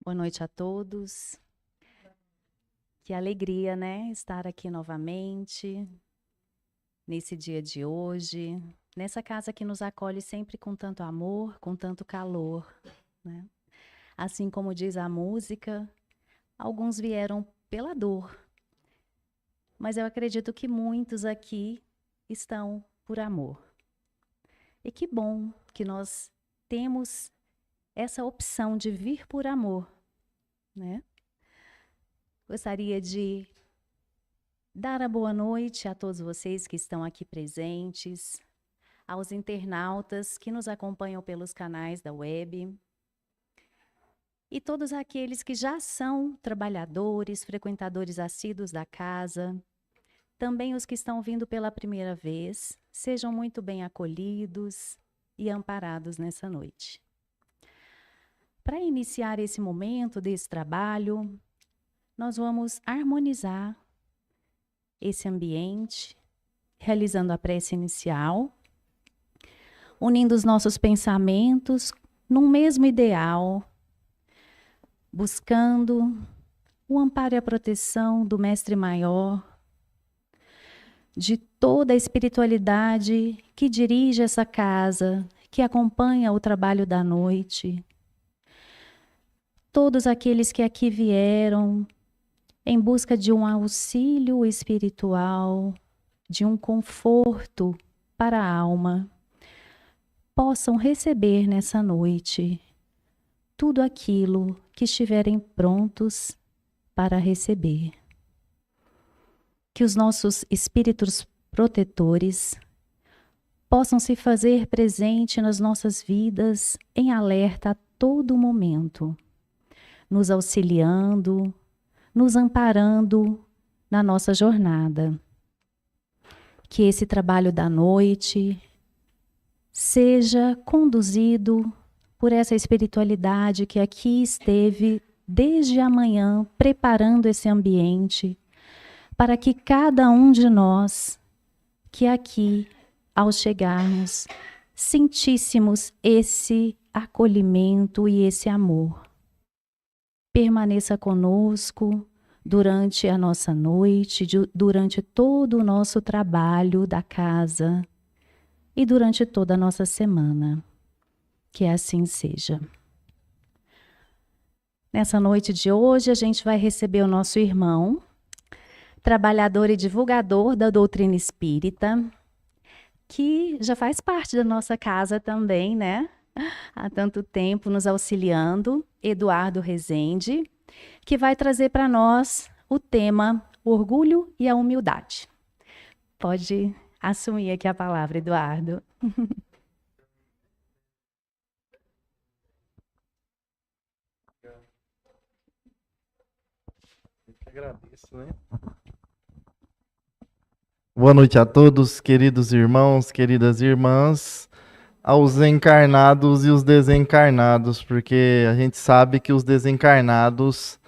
Boa noite a todos. Que alegria, né? Estar aqui novamente, nesse dia de hoje, nessa casa que nos acolhe sempre com tanto amor, com tanto calor, né? Assim como diz a música, alguns vieram pela dor, mas eu acredito que muitos aqui estão por amor. E que bom que nós temos essa opção de vir por amor, né? Gostaria de dar a boa noite a todos vocês que estão aqui presentes, aos internautas que nos acompanham pelos canais da web e todos aqueles que já são trabalhadores, frequentadores assíduos da casa, também os que estão vindo pela primeira vez, sejam muito bem acolhidos e amparados nessa noite. Para iniciar esse momento desse trabalho, nós vamos harmonizar esse ambiente, realizando a prece inicial, unindo os nossos pensamentos num mesmo ideal, buscando o amparo e a proteção do Mestre Maior, de toda a espiritualidade que dirige essa casa, que acompanha o trabalho da noite, todos aqueles que aqui vieram em busca de um auxílio espiritual, de um conforto para a alma, possam receber nessa noite tudo aquilo que estiverem prontos para receber. Que os nossos espíritos protetores possam se fazer presente nas nossas vidas em alerta a todo momento, nos auxiliando, nos amparando na nossa jornada. Que esse trabalho da noite seja conduzido por essa espiritualidade que aqui esteve desde a manhã, preparando esse ambiente, para que cada um de nós, que aqui, ao chegarmos, sentíssemos esse acolhimento e esse amor. Permaneça conosco durante a nossa noite, durante todo o nosso trabalho da casa e durante toda a nossa semana. Que assim seja. Nessa noite de hoje, a gente vai receber o nosso irmão, trabalhador e divulgador da doutrina espírita, que já faz parte da nossa casa também, né? Há tanto tempo nos auxiliando, Eduardo Rezende, que vai trazer para nós o tema Orgulho e a Humildade. Pode assumir aqui a palavra, Eduardo. Eu que agradeço, né? Boa noite a todos, queridos irmãos, queridas irmãs, aos encarnados e os desencarnados, porque a gente sabe que os desencarnados,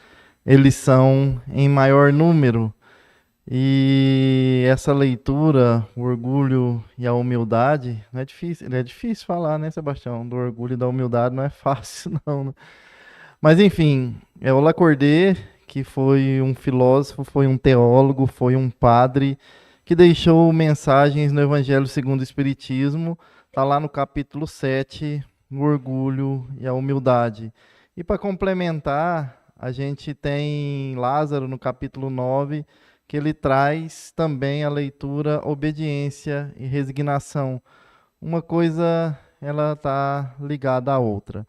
eles são em maior número. E essa leitura, o orgulho e a humildade, não é difícil falar, né, Sebastião? Do orgulho e da humildade não é fácil, não, né? Mas enfim, é o Lacordaire, que foi um filósofo, foi um teólogo, foi um padre, que deixou mensagens no Evangelho segundo o Espiritismo, está lá no capítulo 7, o orgulho e a humildade. E para complementar, a gente tem Lázaro no capítulo 9, que ele traz também a leitura obediência e resignação. Uma coisa, ela está ligada à outra.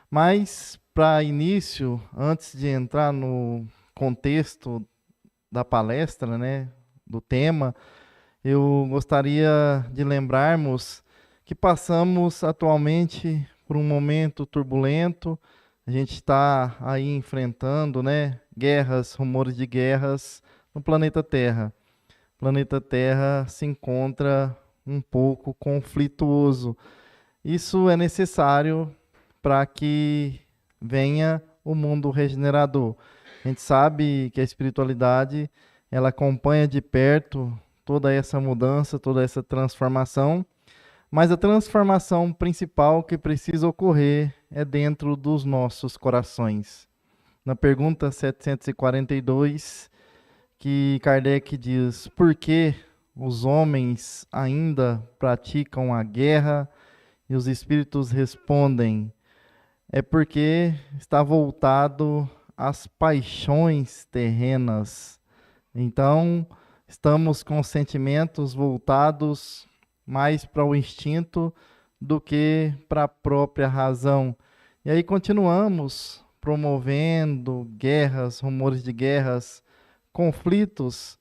Mas, para início, antes de entrar no contexto da palestra, né, do tema, eu gostaria de lembrarmos que passamos atualmente por um momento turbulento. A gente está aí enfrentando, né, guerras, rumores de guerras no planeta Terra. O planeta Terra se encontra um pouco conflituoso. Isso é necessário para que venha o mundo regenerador. A gente sabe que a espiritualidade, ela acompanha de perto toda essa mudança, toda essa transformação, mas a transformação principal que precisa ocorrer é dentro dos nossos corações. na pergunta 742, que Kardec diz: por que os homens ainda praticam a guerra? E os espíritos respondem: é porque está voltado às paixões terrenas. Então, estamos com sentimentos voltados mais para o instinto do que para a própria razão. E aí continuamos promovendo guerras, rumores de guerras, conflitos,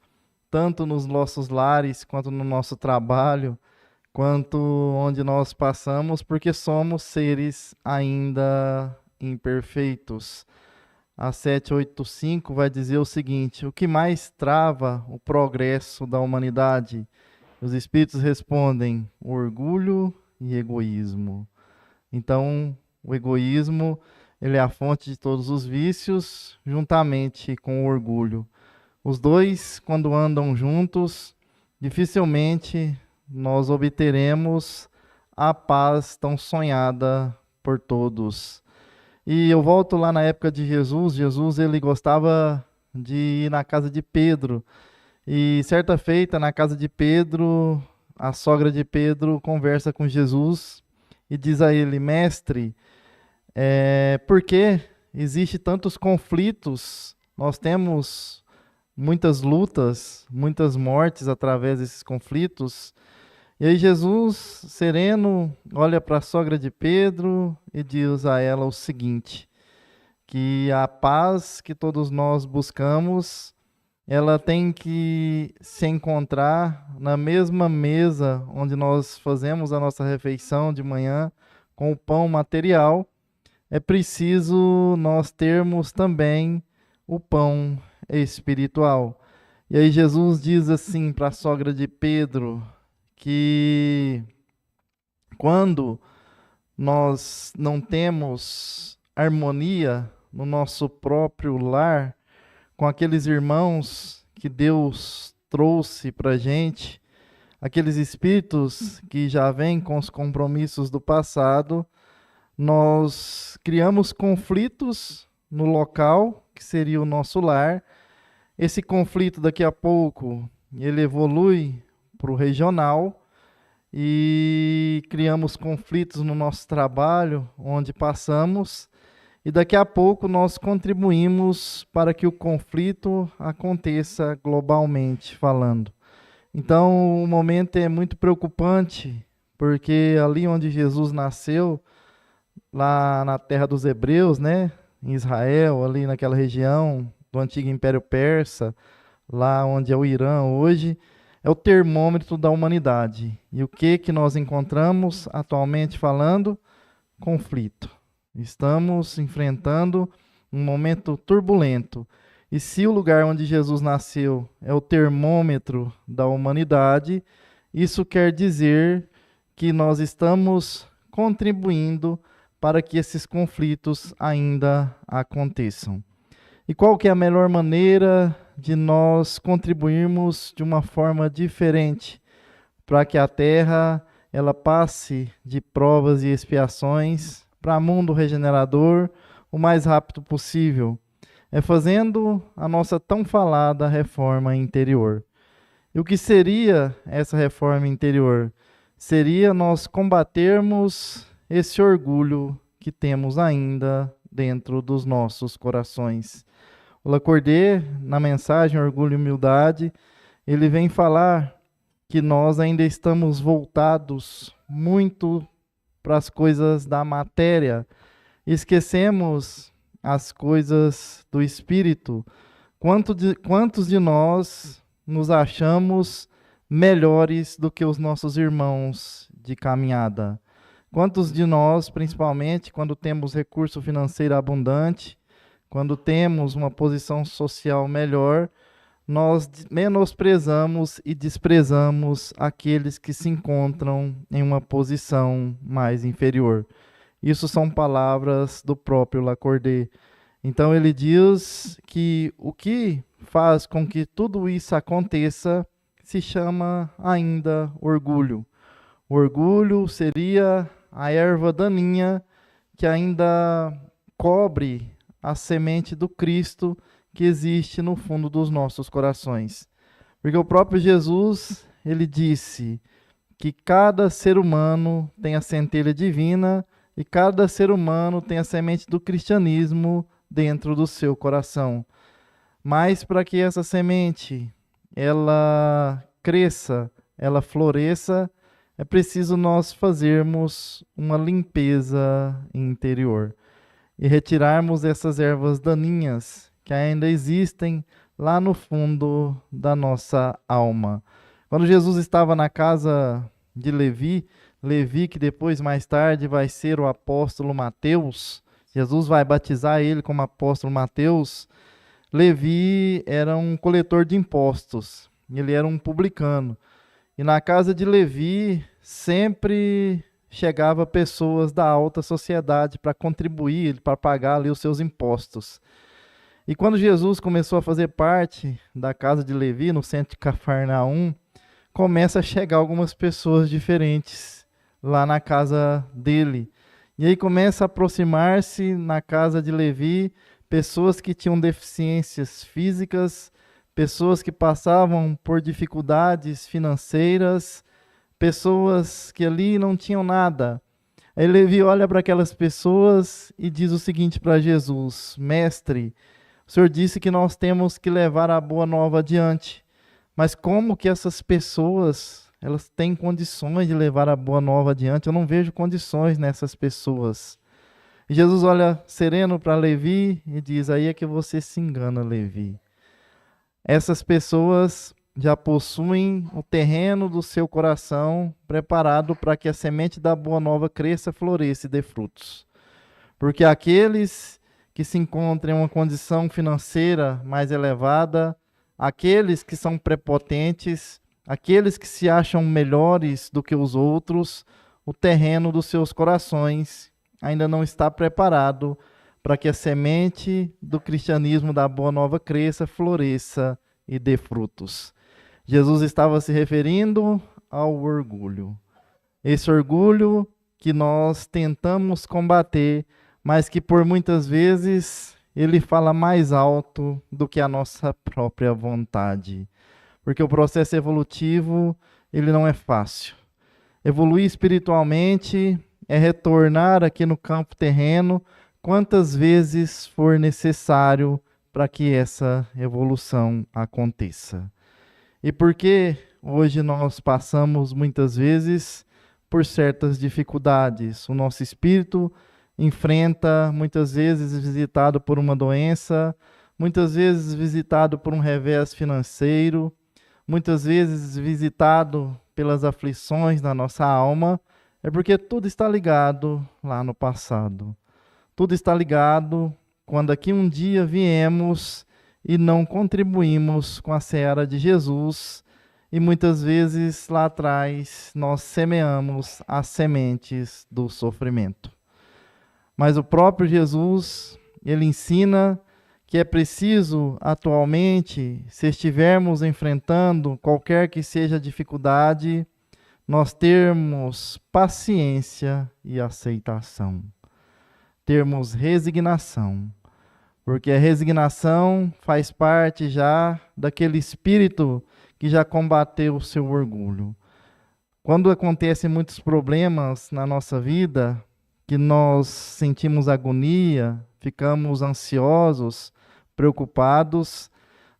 tanto nos nossos lares, quanto no nosso trabalho, quanto onde nós passamos, porque somos seres ainda imperfeitos. A 785 vai dizer o seguinte: o que mais trava o progresso da humanidade? Os espíritos respondem: orgulho e egoísmo. Então, o egoísmo, ele é a fonte de todos os vícios, juntamente com o orgulho. Os dois, quando andam juntos, dificilmente nós obteremos a paz tão sonhada por todos. E eu volto lá na época de Jesus. Jesus, ele gostava de ir na casa de Pedro. E certa feita, na casa de Pedro, a sogra de Pedro conversa com Jesus e diz a ele: mestre, por que existe tantos conflitos? Nós temos muitas lutas, muitas mortes através desses conflitos. E aí Jesus, sereno, olha para a sogra de Pedro e diz a ela o seguinte: que a paz que todos nós buscamos, ela tem que se encontrar na mesma mesa onde nós fazemos a nossa refeição de manhã com o pão material. É preciso nós termos também o pão espiritual. E aí Jesus diz assim para a sogra de Pedro, que quando nós não temos harmonia no nosso próprio lar, com aqueles irmãos que Deus trouxe para a gente, aqueles espíritos que já vêm com os compromissos do passado, nós criamos conflitos no local, que seria o nosso lar. Esse conflito, daqui a pouco, ele evolui para o regional e criamos conflitos no nosso trabalho, onde passamos, e daqui a pouco nós contribuímos para que o conflito aconteça globalmente falando. Então, o momento é muito preocupante, porque ali onde Jesus nasceu, lá na terra dos hebreus, né, em Israel, ali naquela região do antigo Império Persa, lá onde é o Irã hoje, é o termômetro da humanidade. E o que nós encontramos atualmente falando? Conflito. Estamos enfrentando um momento turbulento. E se o lugar onde Jesus nasceu é o termômetro da humanidade, isso quer dizer que nós estamos contribuindo para que esses conflitos ainda aconteçam. E qual que é a melhor maneira de nós contribuirmos de uma forma diferente para que a Terra ela passe de provas e expiações para mundo regenerador o mais rápido possível? É fazendo a nossa tão falada reforma interior. E o que seria essa reforma interior? Seria nós combatermos esse orgulho que temos ainda dentro dos nossos corações. O Lacordaire, na mensagem Orgulho e Humildade, ele vem falar que nós ainda estamos voltados muito para as coisas da matéria. Esquecemos as coisas do espírito. Quantos de nós nos achamos melhores do que os nossos irmãos de caminhada? Quantos de nós, principalmente quando temos recurso financeiro abundante, quando temos uma posição social melhor, nós menosprezamos e desprezamos aqueles que se encontram em uma posição mais inferior. Isso são palavras do próprio Lacordaire. Então ele diz que o que faz com que tudo isso aconteça se chama ainda orgulho. O orgulho seria a erva daninha que ainda cobre a semente do Cristo que existe no fundo dos nossos corações. Porque o próprio Jesus, ele disse que cada ser humano tem a centelha divina e cada ser humano tem a semente do cristianismo dentro do seu coração. Mas para que essa semente ela cresça, ela floresça, é preciso nós fazermos uma limpeza interior e retirarmos essas ervas daninhas que ainda existem lá no fundo da nossa alma. Quando Jesus estava na casa de Levi, Levi que depois mais tarde vai ser o apóstolo Mateus, Jesus vai batizar ele como apóstolo Mateus. Levi era um coletor de impostos, ele era um publicano. E na casa de Levi sempre chegava pessoas da alta sociedade para contribuir, para pagar ali os seus impostos. E quando Jesus começou a fazer parte da casa de Levi, no centro de Cafarnaum, começa a chegar algumas pessoas diferentes lá na casa dele. E aí começa a aproximar-se na casa de Levi pessoas que tinham deficiências físicas, pessoas que passavam por dificuldades financeiras, pessoas que ali não tinham nada. Aí Levi olha para aquelas pessoas e diz o seguinte para Jesus: Mestre, o Senhor disse que nós temos que levar a boa nova adiante, mas como que essas pessoas elas têm condições de levar a boa nova adiante? Eu não vejo condições nessas pessoas. E Jesus olha sereno para Levi e diz: aí é que você se engana, Levi. Essas pessoas já possuem o terreno do seu coração preparado para que a semente da boa nova cresça, floresça e dê frutos. Porque aqueles que se encontram em uma condição financeira mais elevada, aqueles que são prepotentes, aqueles que se acham melhores do que os outros, o terreno dos seus corações ainda não está preparado para que a semente do cristianismo da boa nova cresça, floresça e dê frutos. Jesus estava se referindo ao orgulho. Esse orgulho que nós tentamos combater, mas que por muitas vezes ele fala mais alto do que a nossa própria vontade. Porque o processo evolutivo, ele não é fácil. Evoluir espiritualmente é retornar aqui no campo terreno quantas vezes for necessário para que essa evolução aconteça. E por que hoje nós passamos muitas vezes por certas dificuldades? O nosso espírito enfrenta muitas vezes visitado por uma doença, muitas vezes visitado por um revés financeiro, muitas vezes visitado pelas aflições da nossa alma, é porque tudo está ligado lá no passado. Tudo está ligado quando aqui um dia viemos e não contribuímos com a seara de Jesus, e muitas vezes lá atrás nós semeamos as sementes do sofrimento. Mas o próprio Jesus, ele ensina que é preciso atualmente, se estivermos enfrentando qualquer que seja a dificuldade, nós termos paciência e aceitação. Termos resignação. Porque a resignação faz parte já daquele espírito que já combateu o seu orgulho. Quando acontecem muitos problemas na nossa vida, que nós sentimos agonia, ficamos ansiosos, preocupados,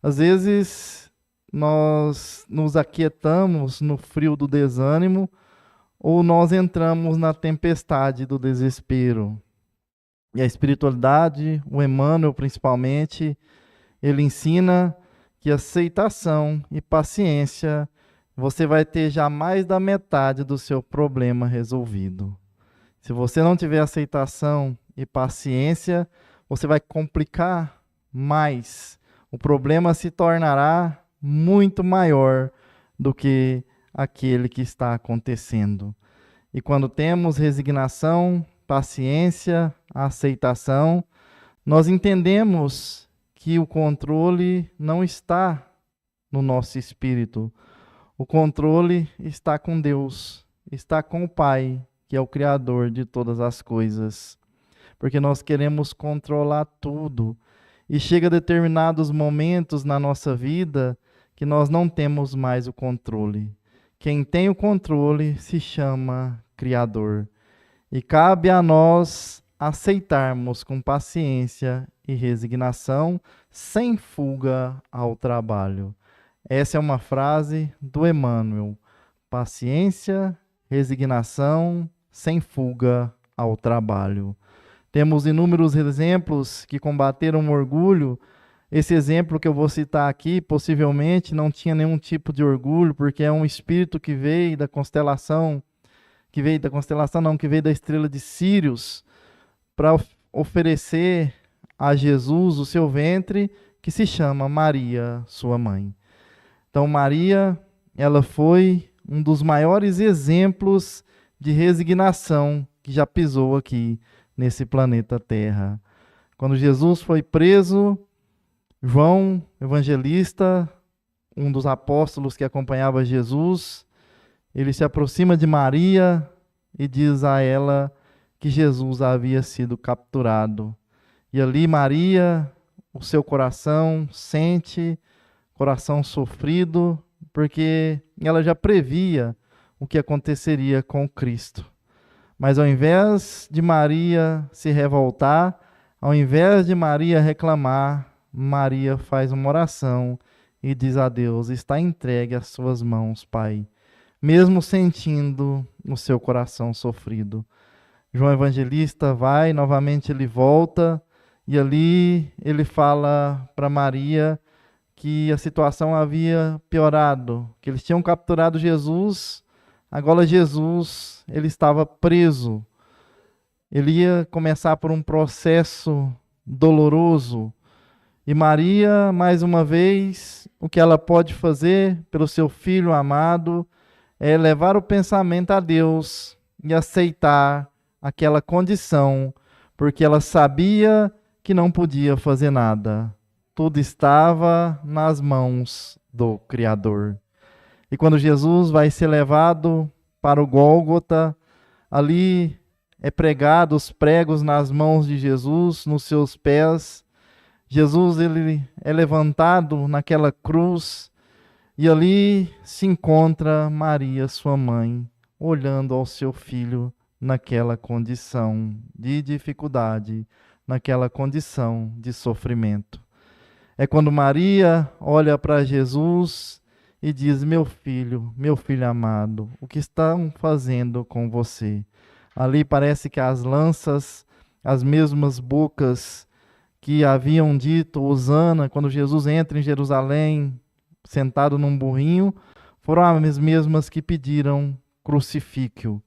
às vezes nós nos aquietamos no frio do desânimo ou nós entramos na tempestade do desespero. E a espiritualidade, o Emmanuel principalmente, ele ensina que aceitação e paciência você vai ter já mais da metade do seu problema resolvido. Se você não tiver aceitação e paciência, você vai complicar mais. O problema se tornará muito maior do que aquele que está acontecendo. E quando temos resignação, paciência, aceitação, nós entendemos que o controle não está no nosso espírito. O controle está com Deus, está com o Pai, que é o Criador de todas as coisas. porque nós queremos controlar tudo. E chega determinados momentos na nossa vida que nós não temos mais o controle. Quem tem o controle se chama Criador. E cabe a nós aceitarmos com paciência e resignação, sem fuga ao trabalho. Essa é uma frase do Emmanuel. Paciência, resignação, sem fuga ao trabalho. Temos inúmeros exemplos que combateram o orgulho. Esse exemplo que eu vou citar aqui, possivelmente não tinha nenhum tipo de orgulho, porque é um espírito que veio da constelação, que veio da estrela de Sírios, para oferecer a Jesus o seu ventre, que se chama Maria, sua mãe. Então Maria, ela foi um dos maiores exemplos de resignação que já pisou aqui nesse planeta Terra. Quando Jesus foi preso, João, evangelista, um dos apóstolos que acompanhava Jesus, ele se aproxima de Maria e diz a ela que Jesus havia sido capturado. E ali Maria, o seu coração sente, coração sofrido, porque ela já previa o que aconteceria com Cristo. Mas ao invés de Maria se revoltar, ao invés de Maria reclamar, Maria faz uma oração e diz a Deus: está entregue às suas mãos, Pai, mesmo sentindo o seu coração sofrido. João Evangelista vai, novamente ele volta, e ali ele fala para Maria que a situação havia piorado, que eles tinham capturado Jesus, agora Jesus, ele estava preso. Ele ia começar por um processo doloroso. E Maria, mais uma vez, o que ela pode fazer pelo seu filho amado é levar o pensamento a Deus e aceitar aquela condição, porque ela sabia que não podia fazer nada. Tudo estava nas mãos do Criador. E quando Jesus vai ser levado para o Gólgota, ali é pregado os pregos nas mãos de Jesus, nos seus pés. Jesus ele é levantado naquela cruz e ali se encontra Maria, sua mãe, olhando ao seu filho naquela condição de dificuldade, naquela condição de sofrimento. É quando Maria olha para Jesus e diz: meu filho amado, o que estão fazendo com você? Ali parece que as lanças, as mesmas bocas que haviam dito Hosana, quando Jesus entra em Jerusalém, sentado num burrinho, foram as mesmas que pediram crucifíquio.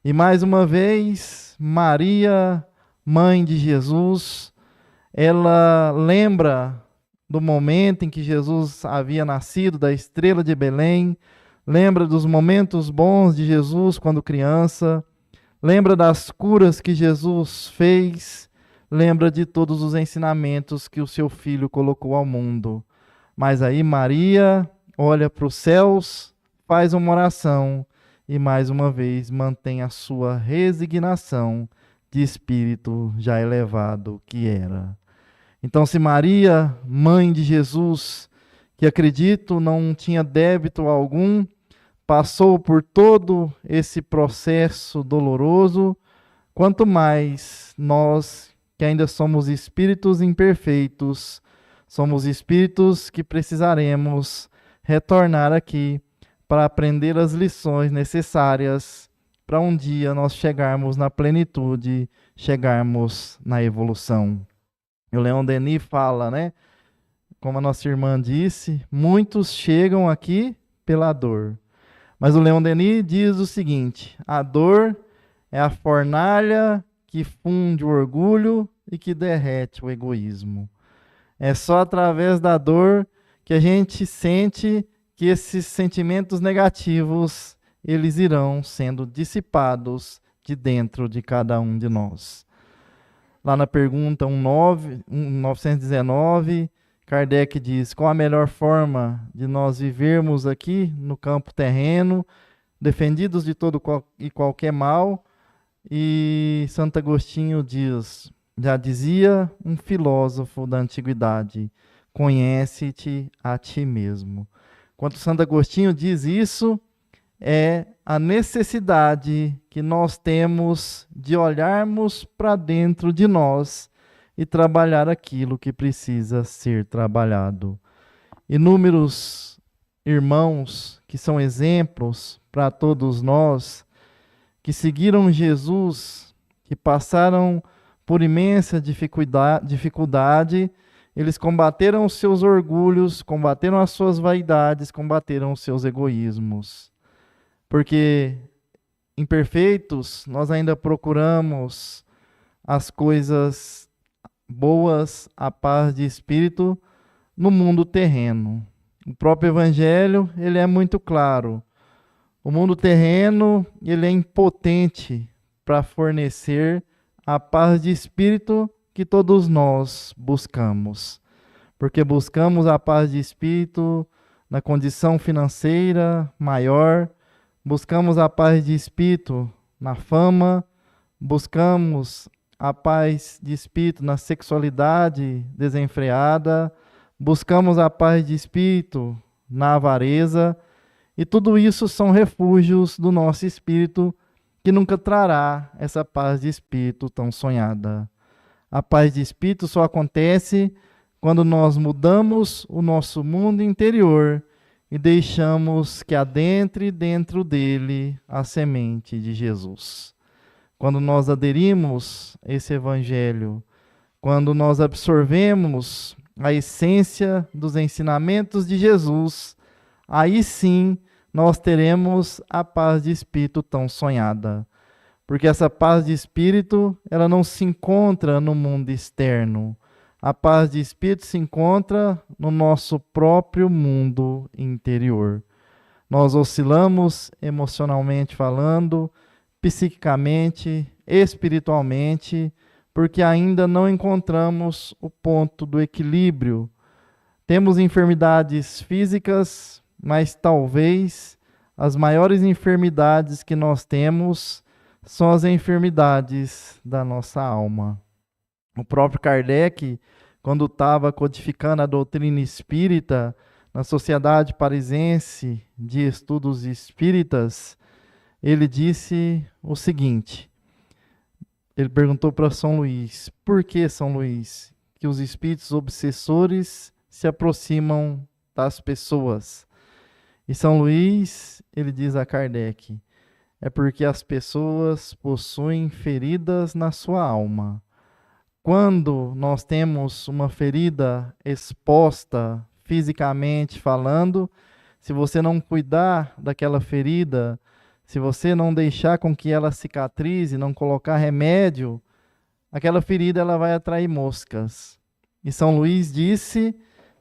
E mais uma vez, Maria, mãe de Jesus, ela lembra do momento em que Jesus havia nascido, da estrela de Belém, lembra dos momentos bons de Jesus quando criança, lembra das curas que Jesus fez, lembra de todos os ensinamentos que o seu filho colocou ao mundo. Mas aí Maria olha para os céus, faz uma oração e mais uma vez mantém a sua resignação de espírito já elevado que era. Então, se Maria, mãe de Jesus, que acredito não tinha débito algum, passou por todo esse processo doloroso, quanto mais nós, que ainda somos espíritos imperfeitos, somos espíritos que precisaremos retornar aqui para aprender as lições necessárias para um dia nós chegarmos na plenitude, chegarmos na evolução. O Leon Denis fala, né? Como a nossa irmã disse, muitos chegam aqui pela dor. Mas o Leon Denis diz o seguinte: a dor é a fornalha que funde o orgulho e que derrete o egoísmo. É só através da dor que a gente sente que esses sentimentos negativos, eles irão sendo dissipados de dentro de cada um de nós. Lá na pergunta 919, Kardec diz: qual a melhor forma de nós vivermos aqui no campo terreno, defendidos de todo e qualquer mal? E Santo Agostinho diz, já dizia um filósofo da antiguidade, conhece-te a ti mesmo. Quando Santo Agostinho diz isso, é a necessidade que nós temos de olharmos para dentro de nós e trabalhar aquilo que precisa ser trabalhado. Inúmeros irmãos que são exemplos para todos nós, que seguiram Jesus, que passaram por imensa dificuldade, eles combateram os seus orgulhos, combateram as suas vaidades, combateram os seus egoísmos. Porque imperfeitos, nós ainda procuramos as coisas boas, a paz de espírito no mundo terreno. O próprio Evangelho, ele é muito claro. O mundo terreno, ele é impotente para fornecer a paz de espírito que todos nós buscamos. Porque buscamos a paz de espírito na condição financeira maior, buscamos a paz de espírito na fama, buscamos a paz de espírito na sexualidade desenfreada, buscamos a paz de espírito na avareza, e tudo isso são refúgios do nosso espírito que nunca trará essa paz de espírito tão sonhada. A paz de espírito só acontece quando nós mudamos o nosso mundo interior e deixamos que adentre dentro dele a semente de Jesus. Quando nós aderimos a esse evangelho, quando nós absorvemos a essência dos ensinamentos de Jesus, aí sim nós teremos a paz de espírito tão sonhada. Porque essa paz de espírito, ela não se encontra no mundo externo. A paz de espírito se encontra no nosso próprio mundo interior. Nós oscilamos emocionalmente falando, psiquicamente, espiritualmente, porque ainda não encontramos o ponto do equilíbrio. Temos enfermidades físicas, mas talvez as maiores enfermidades que nós temos são as enfermidades da nossa alma. O próprio Kardec, quando estava codificando a doutrina espírita na Sociedade Parisense de Estudos Espíritas, ele disse o seguinte, ele perguntou para São Luís, por que, São Luís, que os espíritos obsessores se aproximam das pessoas? E São Luís, ele diz a Kardec, é porque as pessoas possuem feridas na sua alma. Quando nós temos uma ferida exposta, fisicamente falando, se você não cuidar daquela ferida, se você não deixar com que ela cicatrize, não colocar remédio, aquela ferida ela vai atrair moscas. E São Luís disse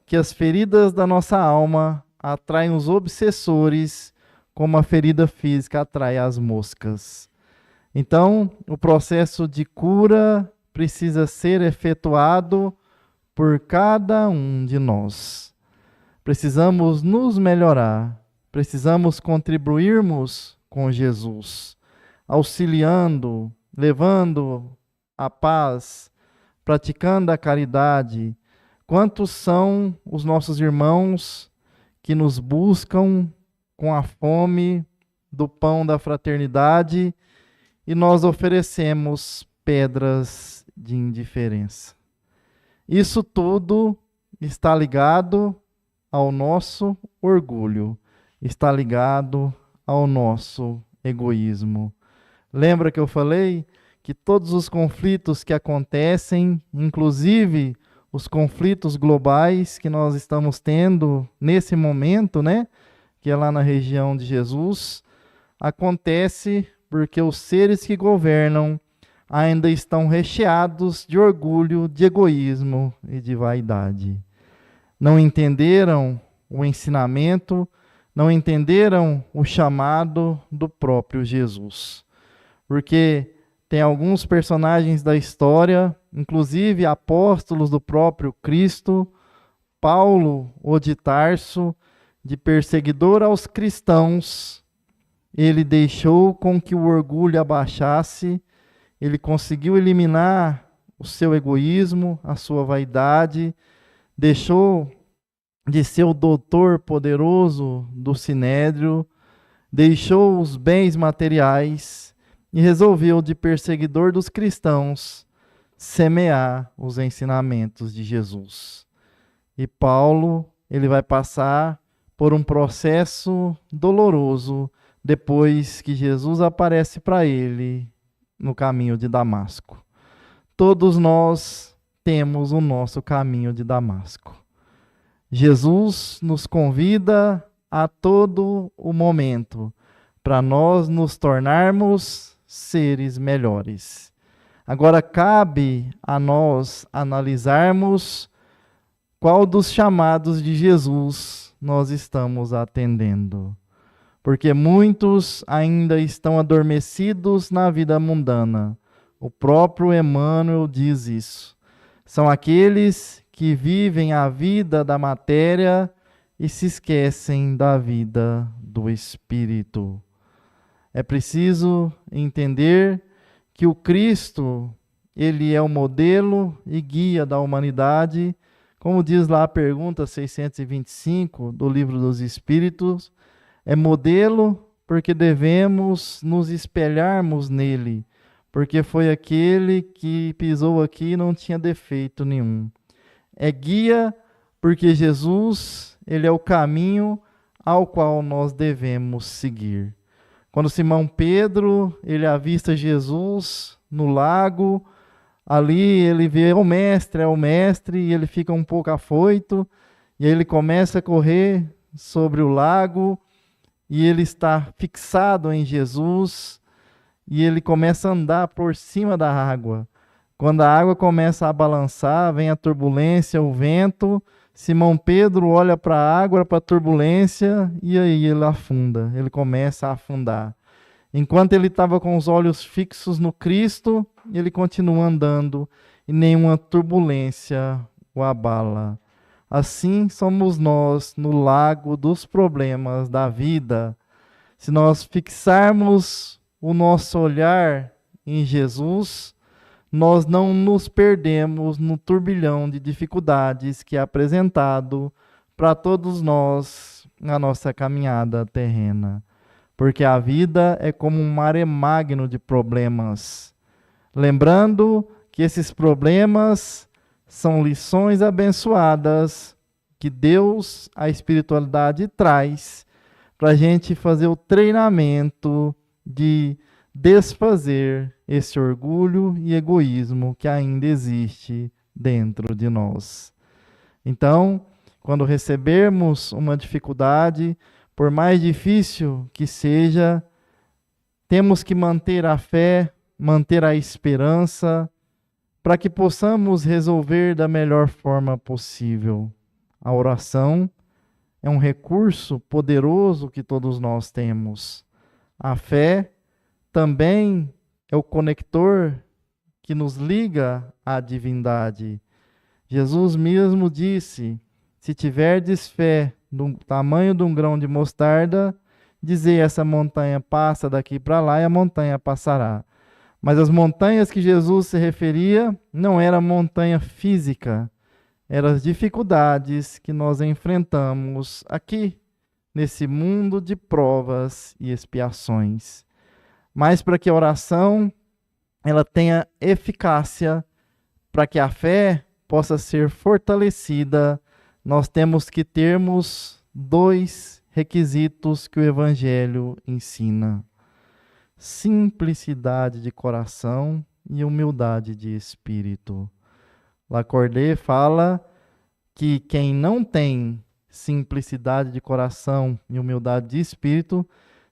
que as feridas da nossa alma atraem os obsessores, como a ferida física atrai as moscas. Então, o processo de cura precisa ser efetuado por cada um de nós. Precisamos nos melhorar, precisamos contribuirmos com Jesus, auxiliando, levando a paz, praticando a caridade. Quantos são os nossos irmãos que nos buscam com a fome do pão da fraternidade e nós oferecemos pedras de indiferença? Isso tudo está ligado ao nosso orgulho, está ligado ao nosso egoísmo. Lembra que eu falei que todos os conflitos que acontecem, inclusive os conflitos globais que nós estamos tendo nesse momento, né, que é lá na região de Jesus, acontece porque os seres que governam ainda estão recheados de orgulho, de egoísmo e de vaidade. Não entenderam o ensinamento, não entenderam o chamado do próprio Jesus. Porque tem alguns personagens da história, inclusive apóstolos do próprio Cristo, Paulo, o de Tarso, de perseguidor aos cristãos, ele deixou com que o orgulho abaixasse, ele conseguiu eliminar o seu egoísmo, a sua vaidade, deixou de ser o doutor poderoso do sinédrio, deixou os bens materiais e resolveu, de perseguidor dos cristãos, semear os ensinamentos de Jesus. E Paulo, ele vai passar por um processo doloroso depois que Jesus aparece para ele no caminho de Damasco. Todos nós temos o nosso caminho de Damasco. Jesus nos convida a todo o momento para nós nos tornarmos seres melhores. Agora cabe a nós analisarmos qual dos chamados de Jesus nós estamos atendendo. Porque muitos ainda estão adormecidos na vida mundana. O próprio Emmanuel diz isso. São aqueles que vivem a vida da matéria e se esquecem da vida do espírito. É preciso entender que o Cristo, ele é o modelo e guia da humanidade, como diz lá a pergunta 625 do Livro dos Espíritos, é modelo porque devemos nos espelharmos nele, porque foi aquele que pisou aqui e não tinha defeito nenhum. É guia porque Jesus, ele é o caminho ao qual nós devemos seguir. Quando Simão Pedro, ele avista Jesus no lago, ali ele vê é o mestre, e ele fica um pouco afoito, e aí ele começa a correr sobre o lago, e ele está fixado em Jesus, e ele começa a andar por cima da água. Quando a água começa a balançar, vem a turbulência, o vento, Simão Pedro olha para a água, para a turbulência, e aí ele afunda, ele começa a afundar. Enquanto ele estava com os olhos fixos no Cristo, ele continua andando e nenhuma turbulência o abala. Assim somos nós no lago dos problemas da vida. Se nós fixarmos o nosso olhar em Jesus, nós não nos perdemos no turbilhão de dificuldades que é apresentado para todos nós na nossa caminhada terrena. Porque a vida é como um maremagno de problemas. Lembrando que esses problemas são lições abençoadas que Deus, a espiritualidade, traz para a gente fazer o treinamento de desfazer esse orgulho e egoísmo que ainda existe dentro de nós. Então, quando recebermos uma dificuldade, por mais difícil que seja, temos que manter a fé, manter a esperança, para que possamos resolver da melhor forma possível. A oração é um recurso poderoso que todos nós temos. A fé também é o conector que nos liga à divindade. Jesus mesmo disse: se tiverdes fé do tamanho de um grão de mostarda, dizei essa montanha passa daqui para lá e a montanha passará. Mas as montanhas que Jesus se referia não era montanha física, eram as dificuldades que nós enfrentamos aqui, nesse mundo de provas e expiações. Mas para que a oração ela tenha eficácia, para que a fé possa ser fortalecida, nós temos que termos dois requisitos que o Evangelho ensina: simplicidade de coração e humildade de espírito. Lacordaire fala que quem não tem simplicidade de coração e humildade de espírito,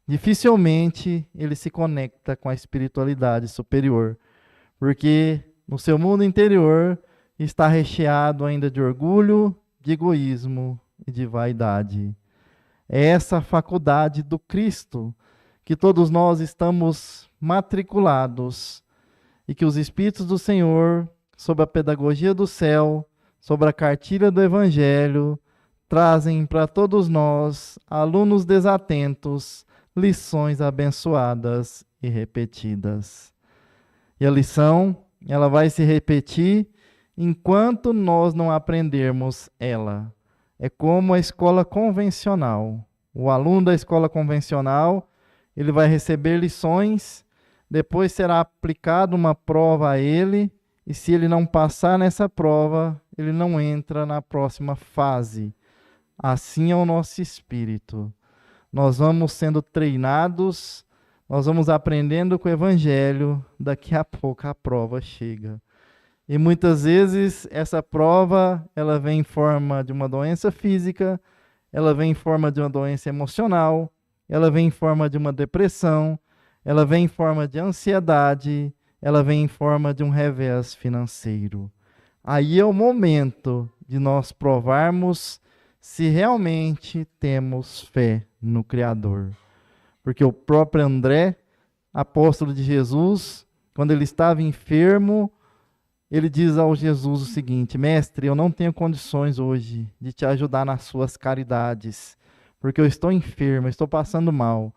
dificilmente ele se conecta com a espiritualidade superior, porque no seu mundo interior está recheado ainda de orgulho, de egoísmo e de vaidade. É essa faculdade do Cristo que todos nós estamos matriculados e que os Espíritos do Senhor, sob a pedagogia do céu, sobre a cartilha do Evangelho, trazem para todos nós, alunos desatentos, lições abençoadas e repetidas. E a lição, ela vai se repetir enquanto nós não aprendermos ela. É como a escola convencional. O aluno da escola convencional, ele vai receber lições, depois será aplicada uma prova a ele, e se ele não passar nessa prova, ele não entra na próxima fase. Assim é o nosso espírito. Nós vamos sendo treinados, nós vamos aprendendo com o Evangelho, daqui a pouco a prova chega. E muitas vezes essa prova, ela vem em forma de uma doença física, ela vem em forma de uma doença emocional, ela vem em forma de uma depressão, ela vem em forma de ansiedade, ela vem em forma de um revés financeiro. Aí é o momento de nós provarmos se realmente temos fé no Criador. Porque o próprio André, apóstolo de Jesus, quando ele estava enfermo, ele diz ao Jesus o seguinte: Mestre, eu não tenho condições hoje de te ajudar nas suas caridades, porque eu estou enfermo, eu estou passando mal.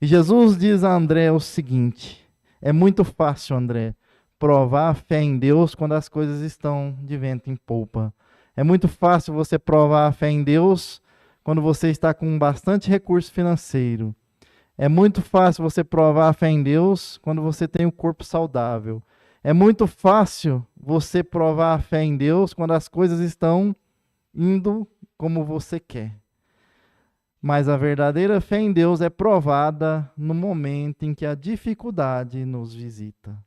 E Jesus diz a André o seguinte: é muito fácil, André, provar a fé em Deus quando as coisas estão de vento em popa. É muito fácil você provar a fé em Deus quando você está com bastante recurso financeiro. É muito fácil você provar a fé em Deus quando você tem um corpo saudável. É muito fácil você provar a fé em Deus quando as coisas estão indo como você quer. Mas a verdadeira fé em Deus é provada no momento em que a dificuldade nos visita.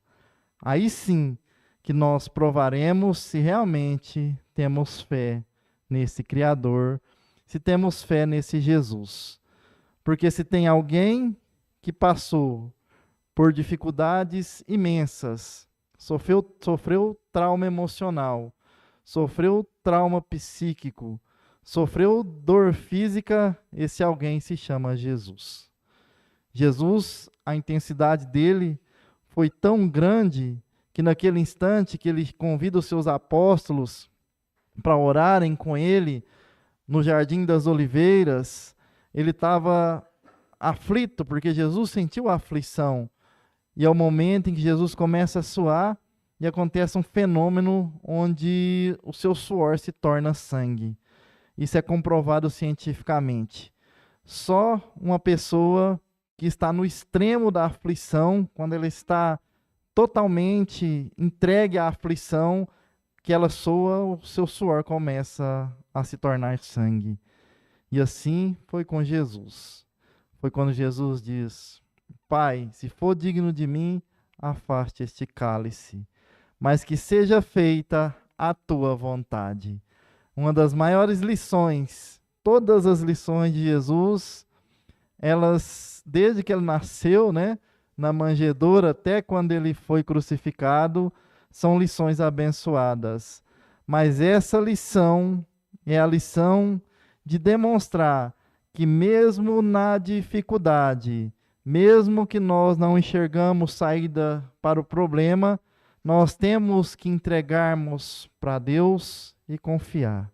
Aí sim que nós provaremos se realmente temos fé nesse Criador, se temos fé nesse Jesus. Porque se tem alguém que passou por dificuldades imensas, sofreu trauma emocional, sofreu trauma psíquico, sofreu dor física, esse alguém se chama Jesus. Jesus, a intensidade dele foi tão grande que naquele instante que ele convida os seus apóstolos para orarem com ele no Jardim das Oliveiras, ele estava aflito, porque Jesus sentiu a aflição. E é o momento em que Jesus começa a suar e acontece um fenômeno onde o seu suor se torna sangue. Isso é comprovado cientificamente. Só uma pessoa que está no extremo da aflição, quando ela está totalmente entregue à aflição, que ela soa, o seu suor começa a se tornar sangue. E assim foi com Jesus. Foi quando Jesus diz: Pai, se for digno de mim, afaste este cálice, mas que seja feita a tua vontade. Uma das maiores lições, todas as lições de Jesus, elas, desde que ele nasceu, né, na manjedoura até quando ele foi crucificado, são lições abençoadas. Mas essa lição é a lição de demonstrar que mesmo na dificuldade, mesmo que nós não enxergamos saída para o problema, nós temos que entregarmos para Deus e confiar,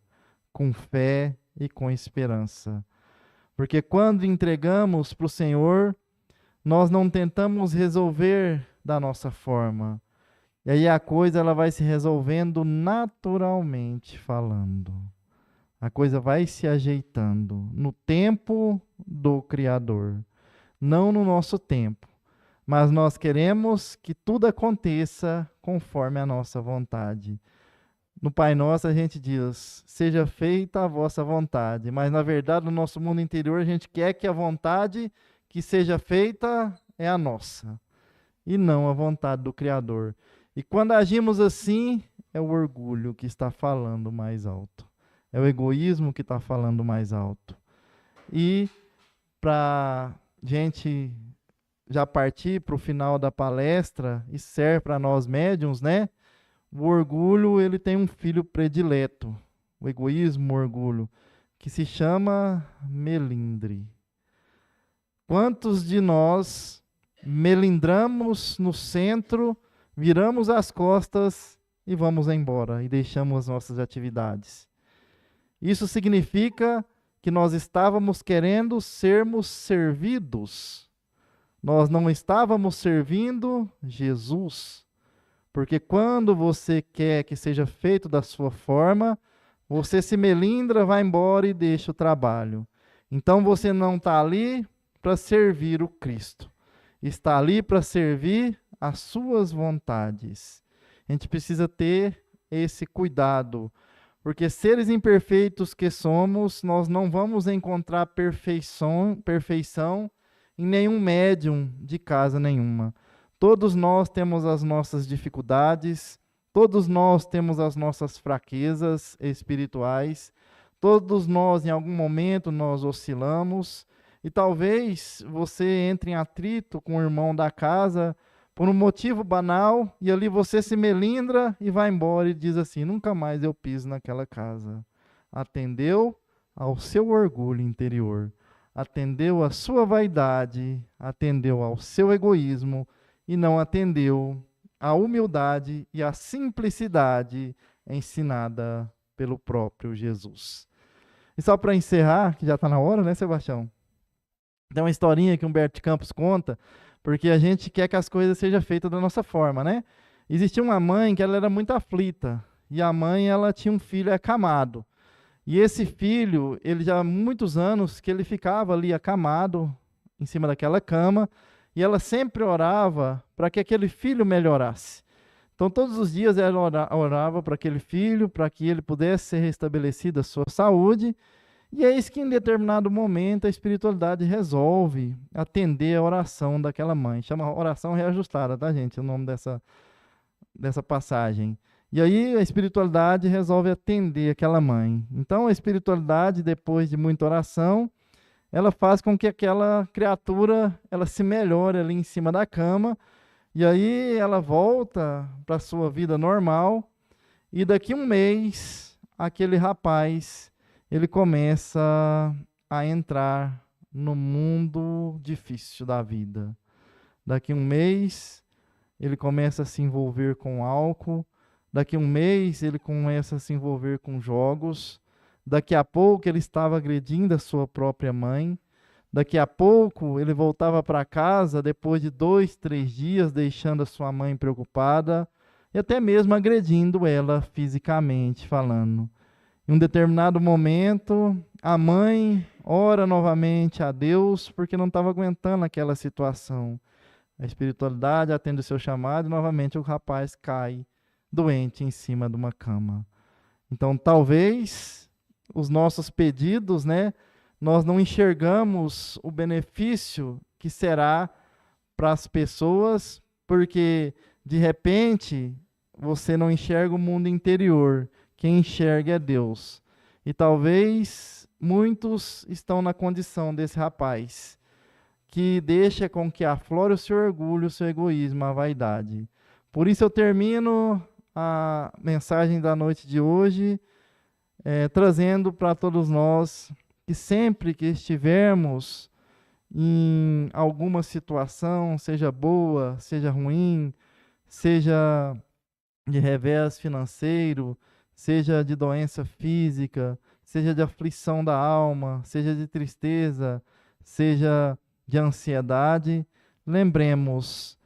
com fé e com esperança. Porque quando entregamos para o Senhor, nós não tentamos resolver da nossa forma. E aí a coisa ela vai se resolvendo naturalmente falando. A coisa vai se ajeitando no tempo do Criador, não no nosso tempo. Mas nós queremos que tudo aconteça conforme a nossa vontade. No Pai Nosso a gente diz: seja feita a vossa vontade. Mas na verdade no nosso mundo interior a gente quer que a vontade que seja feita é a nossa e não a vontade do Criador. E quando agimos assim, é o orgulho que está falando mais alto. É o egoísmo que está falando mais alto. E para gente já partir para o final da palestra, e serve para nós médiuns, né? O orgulho, ele tem um filho predileto. O egoísmo, o orgulho, que se chama melindre. Quantos de nós melindramos no centro, viramos as costas e vamos embora e deixamos as nossas atividades? Isso significa que nós estávamos querendo sermos servidos. Nós não estávamos servindo Jesus. Porque quando você quer que seja feito da sua forma, você se melindra, vai embora e deixa o trabalho. Então você não está ali para servir o Cristo. Está ali para servir as suas vontades. A gente precisa ter esse cuidado, porque seres imperfeitos que somos, nós não vamos encontrar perfeição em nenhum médium de casa nenhuma. Todos nós temos as nossas dificuldades, todos nós temos as nossas fraquezas espirituais, todos nós, em algum momento, nós oscilamos, e talvez você entre em atrito com o irmão da casa por um motivo banal, e ali você se melindra e vai embora e diz assim: nunca mais eu piso naquela casa. Atendeu ao seu orgulho interior, atendeu à sua vaidade, atendeu ao seu egoísmo e não atendeu à humildade e à simplicidade ensinada pelo próprio Jesus. E só para encerrar, que já está na hora, né, Sebastião? Tem uma historinha que Humberto de Campos conta, porque a gente quer que as coisas sejam feitas da nossa forma, né? Existia uma mãe que ela era muito aflita, e a mãe ela tinha um filho acamado. E esse filho, ele já há muitos anos que ele ficava ali acamado em cima daquela cama, e ela sempre orava para que aquele filho melhorasse. Então, todos os dias ela orava para aquele filho, para que ele pudesse ser restabelecida a sua saúde. E é isso que, em determinado momento, a espiritualidade resolve atender a oração daquela mãe. Chama oração reajustada, tá, gente? O nome dessa passagem. E aí a espiritualidade resolve atender aquela mãe. Então, a espiritualidade, depois de muita oração, ela faz com que aquela criatura ela se melhore ali em cima da cama, e aí ela volta para a sua vida normal, e daqui um mês, aquele rapaz, ele começa a entrar no mundo difícil da vida. Daqui um mês, ele começa a se envolver com álcool, daqui um mês, ele começa a se envolver com jogos. Daqui a pouco ele estava agredindo a sua própria mãe. Daqui a pouco ele voltava para casa depois de 2, 3 dias, deixando a sua mãe preocupada e até mesmo agredindo ela fisicamente falando. Em um determinado momento, a mãe ora novamente a Deus porque não estava aguentando aquela situação. A espiritualidade atende o seu chamado e novamente o rapaz cai doente em cima de uma cama. Então, talvez os nossos pedidos, né, nós não enxergamos o benefício que será para as pessoas, porque de repente você não enxerga o mundo interior, quem enxerga é Deus. E talvez muitos estão na condição desse rapaz, que deixa com que aflore o seu orgulho, o seu egoísmo, a vaidade. Por isso eu termino a mensagem da noite de hoje, trazendo para todos nós que sempre que estivermos em alguma situação, seja boa, seja ruim, seja de revés financeiro, seja de doença física, seja de aflição da alma, seja de tristeza, seja de ansiedade, lembremos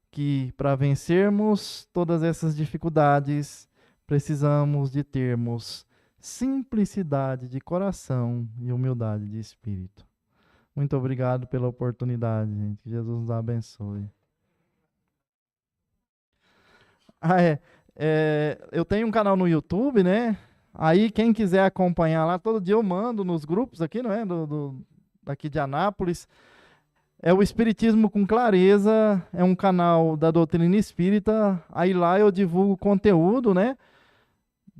que para vencermos todas essas dificuldades, precisamos de termos simplicidade de coração e humildade de espírito. Muito obrigado pela oportunidade, gente. Que Jesus nos abençoe. Eu tenho um canal no YouTube, né? Aí quem quiser acompanhar lá, todo dia eu mando nos grupos aqui, não é? Daqui de Anápolis. É o Espiritismo com Clareza, é um canal da doutrina espírita. Aí lá eu divulgo conteúdo, né?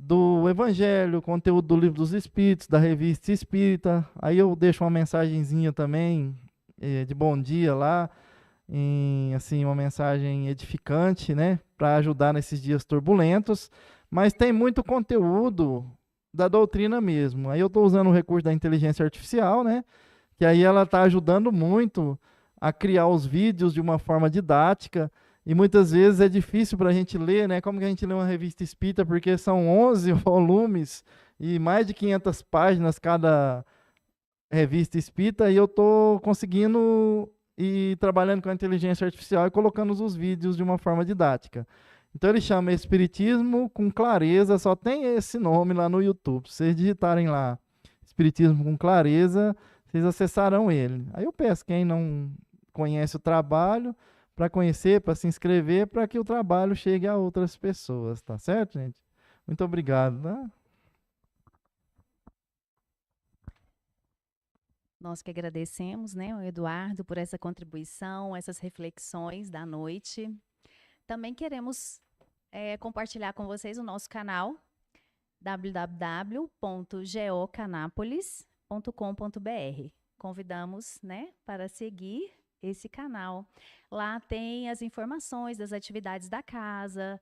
Do Evangelho, conteúdo do Livro dos Espíritos, da Revista Espírita. Aí eu deixo uma mensagenzinha também de bom dia lá, assim, uma mensagem edificante, né, para ajudar nesses dias turbulentos. Mas tem muito conteúdo da doutrina mesmo. Aí eu estou usando o recurso da inteligência artificial, né, que aí ela está ajudando muito a criar os vídeos de uma forma didática. E muitas vezes é difícil para a gente ler, né? Como que a gente lê uma revista espírita? Porque são 11 volumes e mais de 500 páginas cada revista espírita, e eu estou conseguindo ir trabalhando com a inteligência artificial e colocando os vídeos de uma forma didática. Então ele chama Espiritismo com Clareza, só tem esse nome lá no YouTube. Se vocês digitarem lá Espiritismo com Clareza, vocês acessarão ele. Aí eu peço quem não conhece o trabalho para conhecer, para se inscrever, para que o trabalho chegue a outras pessoas, tá certo, gente? Muito obrigado, né? Nós que agradecemos, né, o Eduardo, por essa contribuição, essas reflexões da noite. Também queremos compartilhar com vocês o nosso canal, www.geocanapolis.com.br. Convidamos, né, para seguir esse canal. Lá tem as informações das atividades da casa,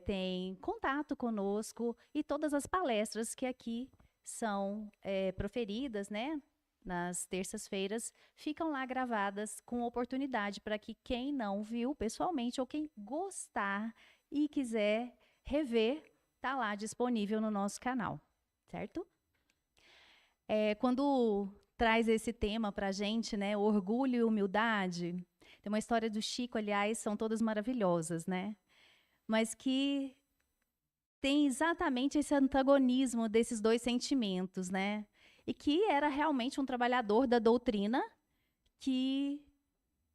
tem contato conosco e todas as palestras que aqui são proferidas, né, nas terças-feiras, ficam lá gravadas com oportunidade para que quem não viu pessoalmente ou quem gostar e quiser rever, está lá disponível no nosso canal, certo? Quando traz esse tema para a gente, né, orgulho e humildade, tem uma história do Chico, aliás, são todas maravilhosas, né? Mas que tem exatamente esse antagonismo desses dois sentimentos, né? E que era realmente um trabalhador da doutrina que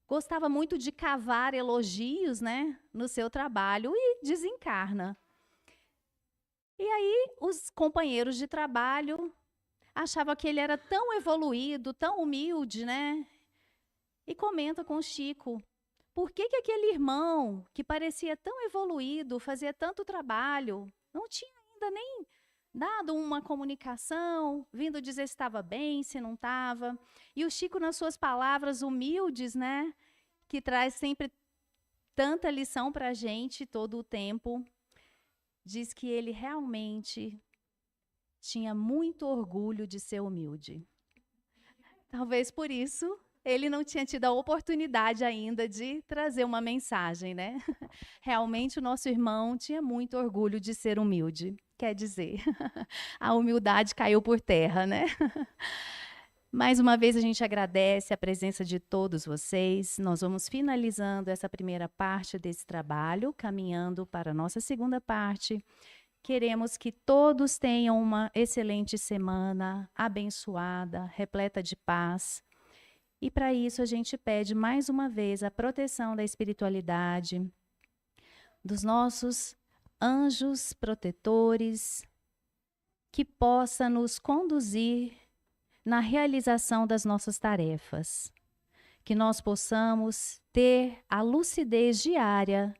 gostava muito de cavar elogios, né, no seu trabalho e desencarna. E aí os companheiros de trabalho achavam que ele era tão evoluído, tão humilde, né? E comenta com o Chico, por que aquele irmão que parecia tão evoluído, fazia tanto trabalho, não tinha ainda nem dado uma comunicação, vindo dizer se estava bem, se não estava. E o Chico, nas suas palavras humildes, né, que traz sempre tanta lição para a gente todo o tempo, diz que ele realmente tinha muito orgulho de ser humilde. Talvez por isso ele não tinha tido a oportunidade ainda de trazer uma mensagem, né? Realmente o nosso irmão tinha muito orgulho de ser humilde. Quer dizer, a humildade caiu por terra, né? Mais uma vez a gente agradece a presença de todos vocês. Nós vamos finalizando essa primeira parte desse trabalho, caminhando para a nossa segunda parte. Queremos que todos tenham uma excelente semana, abençoada, repleta de paz. E para isso a gente pede mais uma vez a proteção da espiritualidade, dos nossos anjos protetores, que possa nos conduzir na realização das nossas tarefas, que nós possamos ter a lucidez diária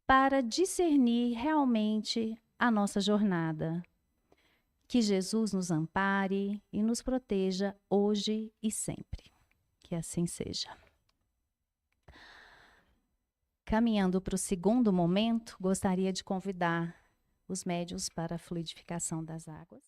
para discernir realmente a nossa jornada. Que Jesus nos ampare e nos proteja hoje e sempre. Que assim seja. Caminhando para o segundo momento, gostaria de convidar os médiuns para a fluidificação das águas.